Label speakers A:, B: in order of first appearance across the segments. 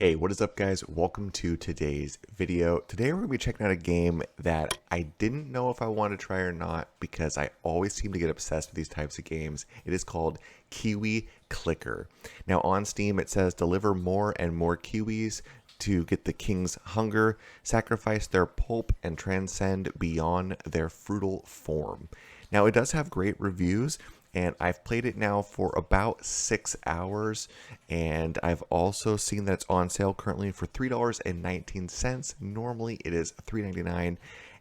A: Hey, what is up guys? Welcome to today's video. Today we're going to be checking out a game that I didn't know if I wanted to try or not because I always seem to get obsessed with these types of games. It is called Kiwi Clicker. Now on Steam it says deliver more and more kiwis to get the king's hunger, sacrifice their pulp and transcend beyond their fruitful form. Now it does have great reviews, and I've played it now for about 6 hours, and I've also seen that it's on sale currently for $3.19. Normally it is $3.99,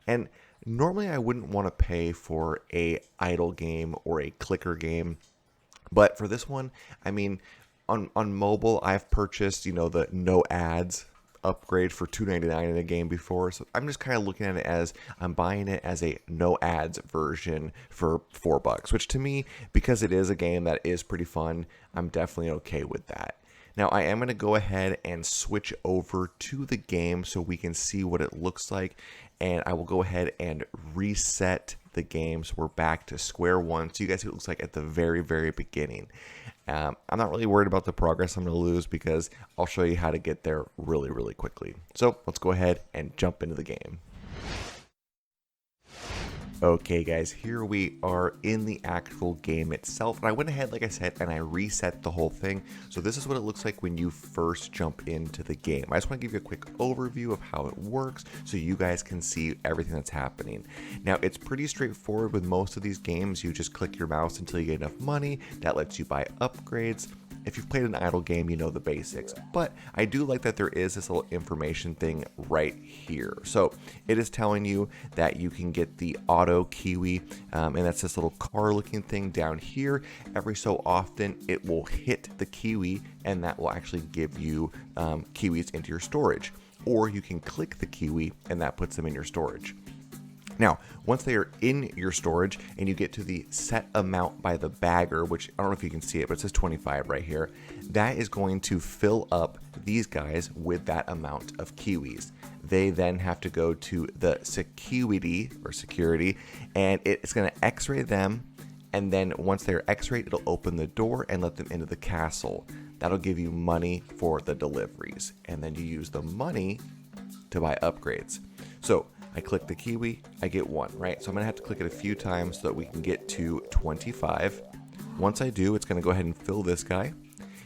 A: and normally I wouldn't want to pay for a idle game or a clicker game, but for this one, I mean, on mobile I've purchased, the no ads upgrade for $2.99 in a game before, so I'm just kind of looking at it as I'm buying it as a no ads version for $4, which to me, because it is a game that is pretty fun, I'm definitely okay with that. Now I am going to go ahead and switch over to the game so we can see what it looks like, and I will go ahead and reset the game so we're back to square one so you guys see what it looks like at the very beginning. I'm not really worried about the progress I'm going to lose because I'll show you how to get there really quickly. So let's go ahead and jump into the game. Okay guys, here we are in the actual game itself, and I went ahead, like I said, and I reset the whole thing. So this is what it looks like when you first jump into the game. I just want to give you a quick overview of how it works so you guys can see everything that's happening. Now it's pretty straightforward with most of these games. You just click your mouse until you get enough money. That lets you buy upgrades. If you've played an idle game, you know the basics, but I do like that there is this little information thing right here. So it is telling you that you can get the auto kiwi, and that's this little car looking thing down here. Every so often it will hit the kiwi, and that will actually give you kiwis into your storage, or you can click the kiwi and that puts them in your storage. Now, once they are in your storage and you get to the set amount by the bagger, which I don't know if you can see it, but it says 25 right here, that is going to fill up these guys with that amount of kiwis. They then have to go to the security, and it's going to x-ray them, and then once they're x-rayed, it'll open the door and let them into the castle. That'll give you money for the deliveries, and then you use the money to buy upgrades. So I click the kiwi, I get 1, right? So I'm going to have to click it a few times so that we can get to 25. Once I do, it's going to go ahead and fill this guy.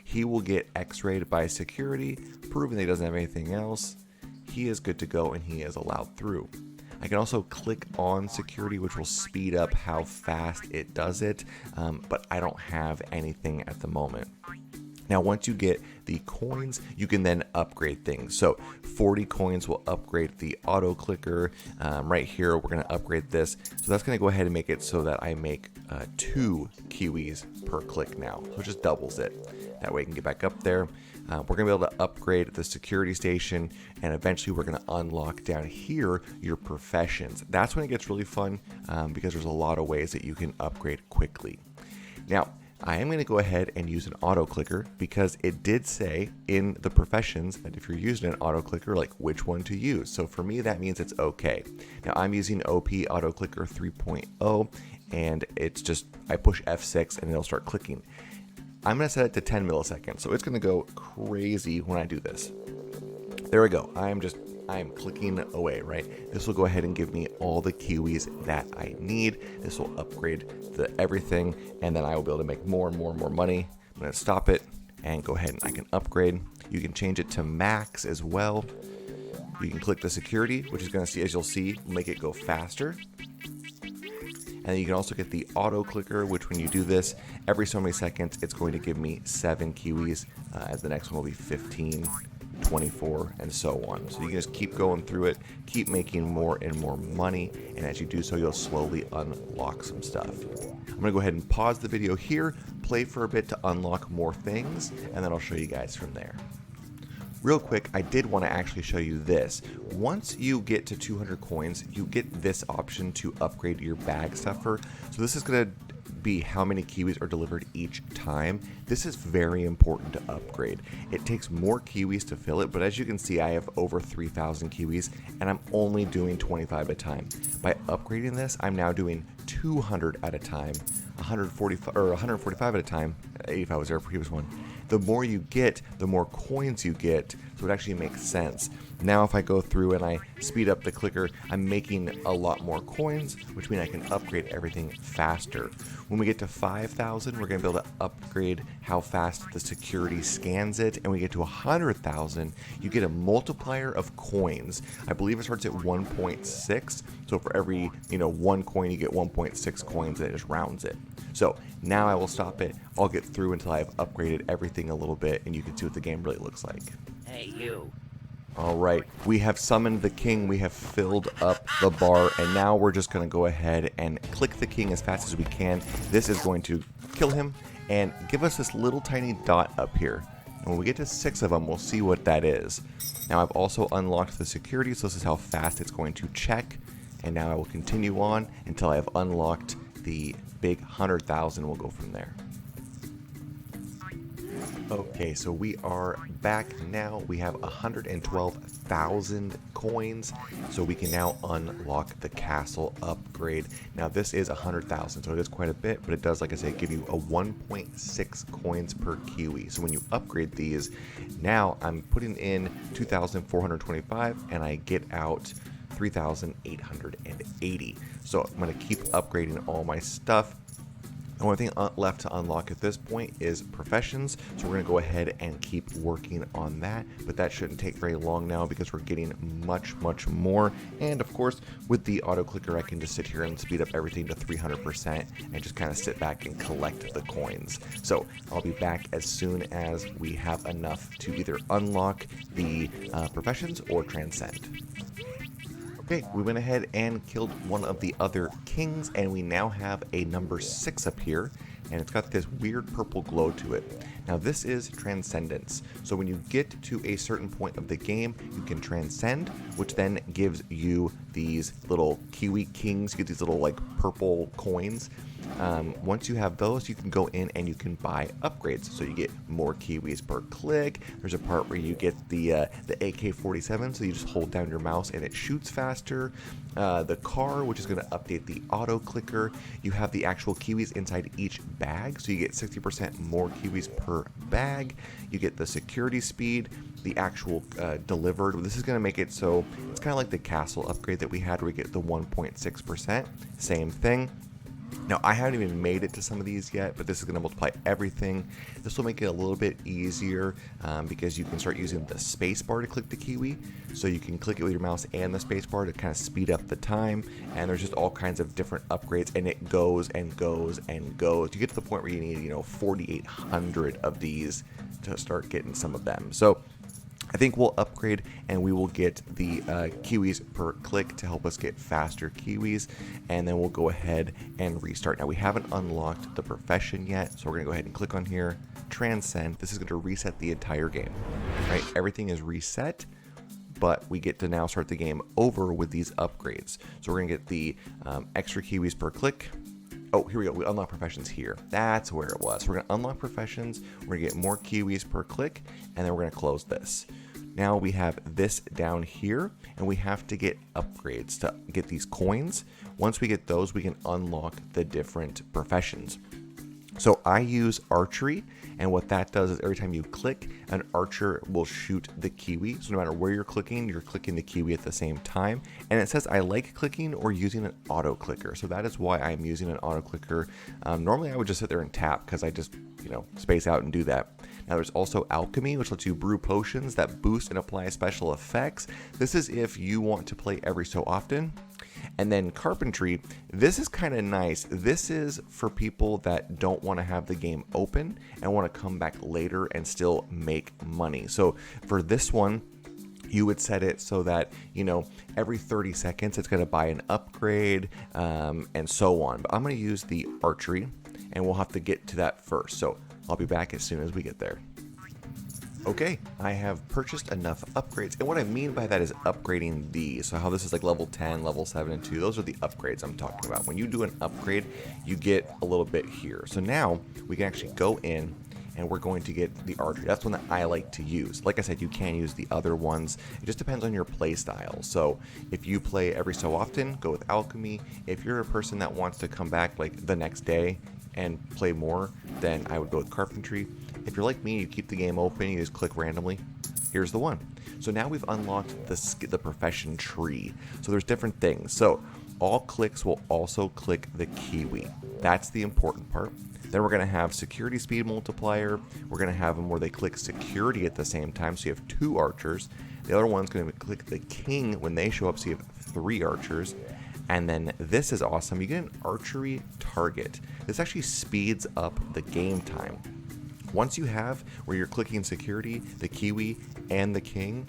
A: He will get x-rayed by security, proving that he doesn't have anything else. He is good to go and he is allowed through. I can also click on security, which will speed up how fast it does it, but I don't have anything at the moment. Now, once you get the coins, you can then upgrade things. So 40 coins will upgrade the auto clicker. Right here, we're going to upgrade this. So that's going to go ahead and make it so that I make 2 kiwis per click now. So it just doubles it. That way I can get back up there. We're going to be able to upgrade the security station, and eventually we're going to unlock down here your professions. That's when it gets really fun because there's a lot of ways that you can upgrade quickly. Now, I am going to go ahead and use an auto clicker because it did say in the professions that if you're using an auto clicker, like which one to use. So for me, that means it's okay. Now I'm using OP auto clicker 3.0, and it's just, I push F6 and it'll start clicking. I'm going to set it to 10 milliseconds. So it's going to go crazy when I do this. There we go. I am clicking away, right? This will go ahead and give me all the kiwis that I need. This will upgrade everything, and then I will be able to make more and more money. I'm going to stop it and go ahead and I can upgrade. You can change it to max as well. You can click the security, which is going to see, as you'll see, make it go faster. And then you can also get the auto clicker, which when you do this, every so many seconds, it's going to give me 7 kiwis, as the next one will be 15, 24, and so on. So you can just keep going through it, keep making more and more money, and as you do so, you'll slowly unlock some stuff. I'm going to go ahead and pause the video here, play for a bit to unlock more things, and then I'll show you guys from there. Real quick, I did want to actually show you this. Once you get to 200 coins, you get this option to upgrade your bag stuffer. So this is going to be how many kiwis are delivered each time. This is very important to upgrade. It takes more kiwis to fill it, but as you can see, I have over 3,000 kiwis, and I'm only doing 25 at a time. By upgrading this, I'm now doing 200 at a time, 145 at a time. 85 was our previous one. the more you get, the more coins you get, so it actually makes sense. Now if I go through and I speed up the clicker, I'm making a lot more coins, which means I can upgrade everything faster. When we get to 5,000, we're going to be able to upgrade how fast the security scans it, and when we get to 100,000, you get a multiplier of coins. I believe it starts at 1.6, so for every 1 coin, you get 1.6 coins, and it just rounds it. So now I will stop it. I'll get through until I've upgraded everything a little bit, and you can see what the game really looks like.
B: Hey, you.
A: Alright, we have summoned the king, we have filled up the bar, and now we're just going to go ahead and click the king as fast as we can. This is going to kill him and give us this little tiny dot up here. And when we get to 6 of them, we'll see what that is. Now I've also unlocked the security, so this is how fast it's going to check. And now I will continue on until I have unlocked the big 100,000. We'll go from there. Okay, so we are back now. We have 112,000 coins, so we can now unlock the castle upgrade. Now this is 100,000, so it is quite a bit, but it does, like I said, give you a 1.6 coins per kiwi. So when you upgrade these, now I'm putting in 2,425, and I get out 3,880. So I'm going to keep upgrading all my stuff. The only thing left to unlock at this point is professions, so we're going to go ahead and keep working on that, but that shouldn't take very long now because we're getting much more. And of course, with the auto clicker, I can just sit here and speed up everything to 300% and just kind of sit back and collect the coins. So I'll be back as soon as we have enough to either unlock the professions or transcend. Okay, we went ahead and killed one of the other kings, and we now have a number 6 up here, and it's got this weird purple glow to it. Now this is Transcendence. So when you get to a certain point of the game, you can transcend, which then gives you these little Kiwi Kings. You get these little like purple coins. Once you have those, you can go in and you can buy upgrades. So you get more Kiwis per click. There's a part where you get the AK-47, so you just hold down your mouse and it shoots faster. The car, which is going to update the auto clicker. You have the actual Kiwis inside each bag, so you get 60% more Kiwis per bag. You get the security speed, the actual delivered. This is going to make it so it's kind of like the castle upgrade that we had where we get the 1.6%. Same thing. Now, I haven't even made it to some of these yet, but this is going to multiply everything. This will make it a little bit easier because you can start using the space bar to click the Kiwi. So you can click it with your mouse and the space bar to kind of speed up the time. And there's just all kinds of different upgrades, and it goes and goes and goes. You get to the point where you need, 4,800 of these to start getting some of them. So I think we'll upgrade and we will get the Kiwis per click to help us get faster Kiwis, and then we'll go ahead and restart. Now we haven't unlocked the profession yet, so we're going to go ahead and click on here, Transcend. This is going to reset the entire game, right? Everything is reset, but we get to now start the game over with these upgrades. So we're going to get the extra Kiwis per click. Oh, here we go. We unlock professions here. That's where it was. So we're going to unlock professions. We're going to get more Kiwis per click, and then we're going to close this. Now we have this down here, and we have to get upgrades to get these coins. Once we get those, we can unlock the different professions. So I use archery, and what that does is every time you click, an archer will shoot the Kiwi. So no matter where you're clicking the Kiwi at the same time. And it says I like clicking or using an auto clicker. So that is why I'm using an auto clicker. Normally I would just sit there and tap because I just, space out and do that. Now there's also alchemy, which lets you brew potions that boost and apply special effects. This is if you want to play every so often. And then carpentry, this is kind of nice. This is for people that don't want to have the game open and want to come back later and still make money. So for this one, you would set it so that, every 30 seconds it's going to buy an upgrade and so on. But I'm going to use the archery, and we'll have to get to that first. So I'll be back as soon as we get there. Okay, I have purchased enough upgrades, and what I mean by that is upgrading these. So how this is like level 10, level 7, and 2, those are the upgrades I'm talking about. When you do an upgrade, you get a little bit here. So now we can actually go in, and we're going to get the archery. That's one that I like to use. Like I said, you can use the other ones. It just depends on your play style. So if you play every so often, go with alchemy. If you're a person that wants to come back like the next day and play more, then I would go with carpentry. If you're like me, you keep the game open, you just click randomly. Here's the one. So now we've unlocked the profession tree. So there's different things. So all clicks will also click the Kiwi. That's the important part. Then we're going to have security speed multiplier. We're going to have them where they click security at the same time. So you have 2 archers. The other one's going to click the king when they show up. So you have 3 archers. And then this is awesome. You get an archery target. This actually speeds up the game time. Once you have where you're clicking security, the Kiwi, and the king,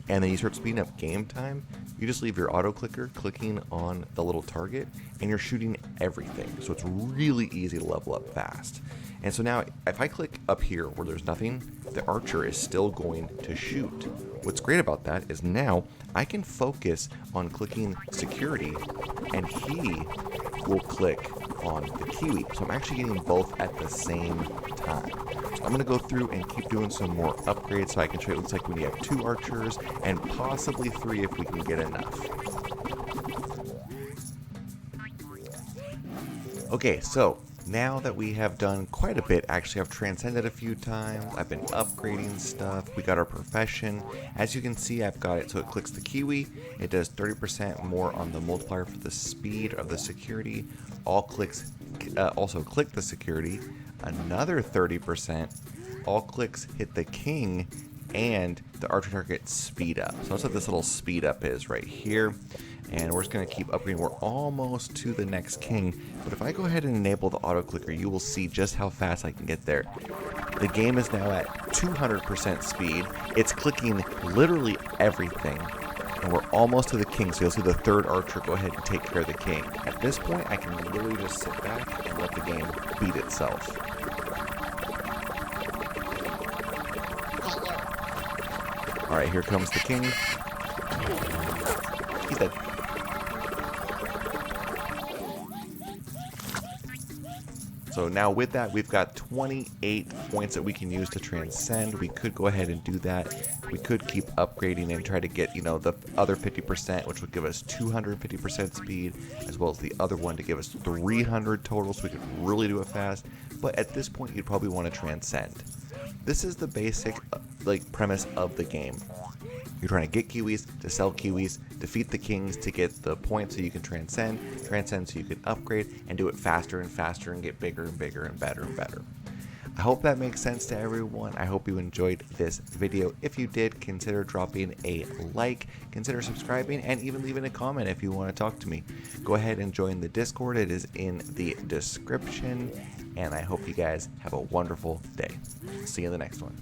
A: and then you start speeding up game time, you just leave your auto clicker clicking on the little target, and you're shooting everything. So it's really easy to level up fast. And so now, if I click up here where there's nothing, the archer is still going to shoot. What's great about that is now I can focus on clicking security, and he will click on the Kiwi. So I'm actually getting both at the same time. So I'm going to go through and keep doing some more upgrades so I can show you what it looks like when you have 2 archers and possibly 3 if we can get enough. Okay, so now that we have done quite a bit, actually I've transcended a few times, I've been upgrading stuff, we got our profession. As you can see, I've got it so it clicks the Kiwi, it does 30% more on the multiplier for the speed of the security. All clicks also click the security, another 30%. All clicks hit the king, and the archer target speed up. So that's what this little speed up is right here. And we're just going to keep upgrading. We're almost to the next king. But if I go ahead and enable the auto clicker, you will see just how fast I can get there. The game is now at 200% speed. It's clicking literally everything. And we're almost to the king. So you'll see the 3rd archer go ahead and take care of the king. At this point, I can literally just sit back and let the game beat itself. Alright, here comes the king. He's dead. So now with that, we've got 28 points that we can use to transcend. We could go ahead and do that. We could keep upgrading and try to get, you know, the other 50%, which would give us 250% speed, as well as the other one to give us 300 total, so we could really do it fast. But at this point, you'd probably want to transcend. This is the basic, premise of the game. You're trying to get Kiwis, to sell Kiwis, defeat the kings to get the points so you can transcend so you can upgrade, and do it faster and faster and get bigger and bigger and better and better. I hope that makes sense to everyone. I hope you enjoyed this video. If you did, consider dropping a like, consider subscribing, and even leaving a comment if you want to talk to me. Go ahead and join the Discord. It is in the description, and I hope you guys have a wonderful day. See you in the next one.